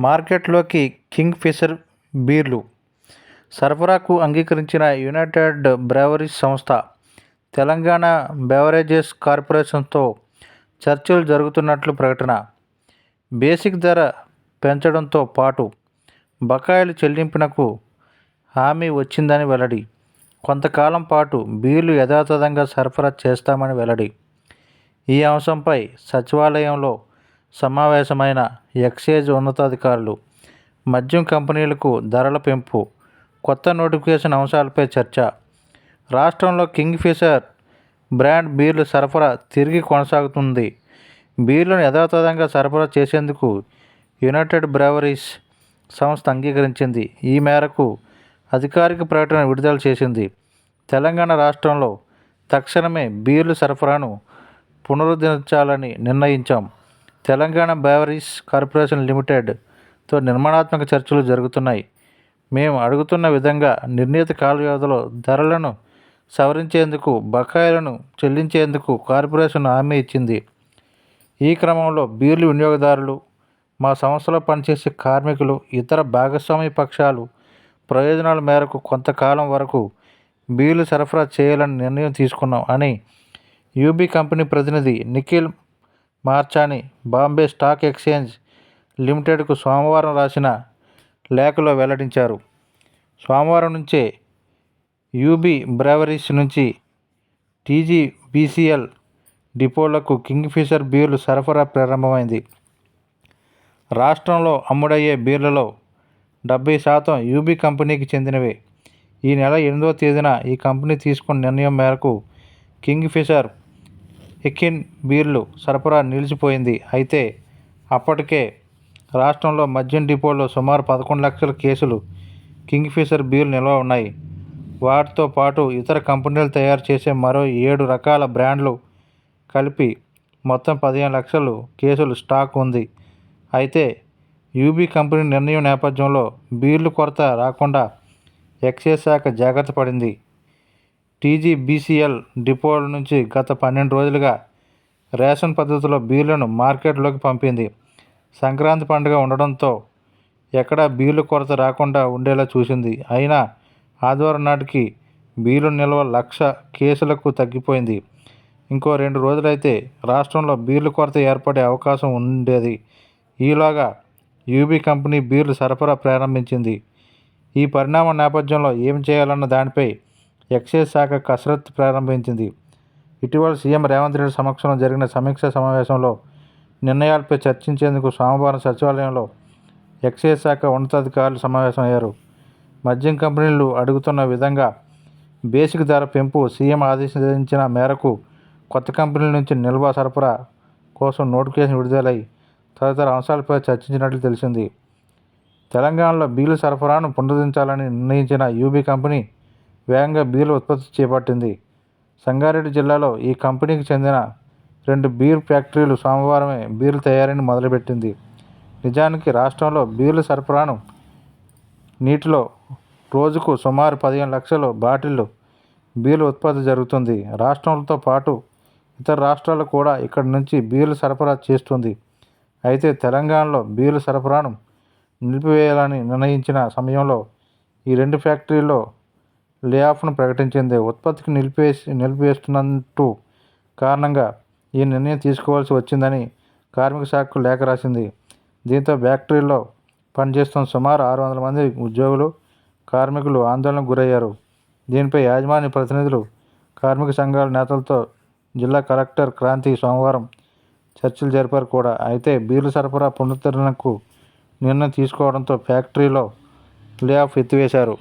మార్కెట్లోకి king fissure బీర్లు సరఫరాకు అంగీకరించిన యునైటెడ్ బ్రెవరీస్ సంస్థ తెలంగాణ బెవరేజెస్ కార్పొరేషన్తో చర్చలు జరుగుతున్నట్లు ప్రకటన. బేసిక్ ధర పెంచడంతో పాటు బకాయిలు చెల్లింపునకు హామీ వచ్చిందని వెల్లడి. కొంతకాలం పాటు బీర్లు యథాతథంగా సరఫరా చేస్తామని వెల్లడి. ఈ అంశంపై సచివాలయంలో సమావేశమైన ఎక్సైజ్ ఉన్నతాధికారులు. మద్యం కంపెనీలకు ధరల పెంపు, కొత్త నోటిఫికేషన్ అంశాలపై చర్చ. రాష్ట్రంలో కింగ్ ఫిషర్ బ్రాండ్ బీర్ల సరఫరా తిరిగి కొనసాగుతుంది. బీర్లను యథాతథంగా సరఫరా చేసేందుకు యునైటెడ్ బ్రెవరీస్ సంస్థ అంగీకరించింది. ఈ మేరకు అధికారిక ప్రకటన విడుదల చేసింది. తెలంగాణ రాష్ట్రంలో తక్షణమే బీర్ల సరఫరాను పునరుద్ధరించాలని నిర్ణయించాం. తెలంగాణ బ్రెవరీస్ కార్పొరేషన్ లిమిటెడ్తో నిర్మాణాత్మక చర్చలు జరుగుతున్నాయి. మేము అడుగుతున్న విధంగా నిర్ణీత కాల వ్యవధిలో ధరలను సవరించేందుకు, బకాయిలను చెల్లించేందుకు కార్పొరేషన్ హామీ ఇచ్చింది. ఈ క్రమంలో బీర్లు వినియోగదారులు, మా సంస్థలో పనిచేసే కార్మికులు, ఇతర భాగస్వామ్య పక్షాలు ప్రయోజనాల మేరకు కొంతకాలం వరకు బీర్లు సరఫరా చేయాలని నిర్ణయం తీసుకున్నాం అని యూబీ కంపెనీ ప్రతినిధి నిఖిల్ మార్చాని బాంబే స్టాక్ ఎక్స్చేంజ్ లిమిటెడ్కు సోమవారం రాసిన లేఖలో వెల్లడించారు. సోమవారం నుంచే యూబీ బ్రెవరీస్ నుంచి టీజీబీసీఎల్ డిపోలకు కింగ్ ఫిషర్ బీర్లు సరఫరా ప్రారంభమైంది. రాష్ట్రంలో అమ్ముడయ్యే బీర్లలో 70% యూబీ కంపెనీకి చెందినవే. ఈ నెల 8వ తేదీన ఈ కంపెనీ తీసుకున్న నిర్ణయం మేరకు కింగ్ ఫిషర్ ఎకిన్ బీర్లు సరఫరా నిలిచిపోయింది. అయితే అప్పటికే రాష్ట్రంలో మద్యం డిపోల్లో సుమారు 11 లక్షల కేసులు కింగ్ ఫిషర్ బీర్లు నిల్వ ఉన్నాయి. వాటితో పాటు ఇతర కంపెనీలు తయారు చేసే మరో 7 రకాల బ్రాండ్లు కలిపి మొత్తం 15 లక్షల కేసులు స్టాక్ ఉంది. అయితే యూబీ కంపెనీ నిర్ణయం నేపథ్యంలో బీర్లు కొరత రాకుండా ఎక్సైజ్ శాఖ జాగ్రత్త పడింది. టీజీబీసీఎల్ డిపోల నుంచి గత 12 రోజులుగా రేషన్ పద్ధతిలో బీర్లను మార్కెట్లోకి పంపింది. సంక్రాంతి పండుగ ఉండడంతో ఎక్కడా బీర్లు కొరత రాకుండా ఉండేలా చూసింది. అయినా ఆదివారం నాటికి బీర్లు నిల్వ 1,00,000 కేసులకు తగ్గిపోయింది. ఇంకో 2 రోజులైతే రాష్ట్రంలో బీర్లు కొరత ఏర్పడే అవకాశం ఉండేది. ఈలోగా యూబీ కంపెనీ బీర్లు సరఫరా ప్రారంభించింది. ఈ పరిణామం నేపథ్యంలో ఏం చేయాలన్న దానిపై ఎక్సైజ్ శాఖ కసరత్తు ప్రారంభించింది. ఇటీవల సీఎం రేవంత్ రెడ్డి సమక్షంలో జరిగిన సమీక్షా సమావేశంలో నిర్ణయాలపై చర్చించేందుకు సోమవారం సచివాలయంలో ఎక్సైజ్ శాఖ ఉన్నతాధికారులు సమావేశమయ్యారు. మద్యం కంపెనీలు అడుగుతున్న విధంగా బేసిక్ ధర పెంపు, సీఎం ఆదేశించిన మేరకు కొత్త కంపెనీల నుంచి నిల్వ సరఫరా కోసం నోటిఫికేషన్ విడుదలై తదితర అంశాలపై చర్చించినట్లు తెలిసింది. తెలంగాణలో బీర్ల సరఫరాను పునరుద్ధరించాలని నిర్ణయించిన యూబీ కంపెనీ వేగంగా బీర్ల ఉత్పత్తి చేపట్టింది. సంగారెడ్డి జిల్లాలో ఈ కంపెనీకి చెందిన 2 బీర్ ఫ్యాక్టరీలు సోమవారమే బీర్ల తయారీని మొదలుపెట్టింది. నిజానికి రాష్ట్రంలో బీర్ల సరఫరాను నీటిలో రోజుకు సుమారు 15 లక్షల బాటిళ్లు బీర్ల ఉత్పత్తి జరుగుతుంది. రాష్ట్రంతో పాటు ఇతర రాష్ట్రాలు కూడా ఇక్కడి నుంచి బీర్లు సరఫరా చేస్తుంది. అయితే తెలంగాణలో బీర్ల సరఫరాను నిలిపివేయాలని నిర్ణయించిన సమయంలో ఈ 2 ఫ్యాక్టరీల్లో లేఆఫ్ను ప్రకటించింది. ఉత్పత్తికి నిలిపివేస్తున్నట్టు కారణంగా ఈ నిర్ణయం తీసుకోవాల్సి వచ్చిందని కార్మిక శాఖకు లేఖ రాసింది. దీంతో ఫ్యాక్టరీల్లో పనిచేస్తున్న సుమారు 600 మంది ఉద్యోగులు, కార్మికులు ఆందోళనకు గురయ్యారు. దీనిపై యాజమాన్య ప్రతినిధులు, కార్మిక సంఘాల నేతలతో జిల్లా కలెక్టర్ క్రాంతి సోమవారం చర్చలు జరిపారు కూడా. అయితే బీర్ల సరఫరా పునరుద్ధరణకు నిర్ణయం తీసుకోవడంతో ఫ్యాక్టరీలో లేఆఫ్ ఎత్తివేశారు.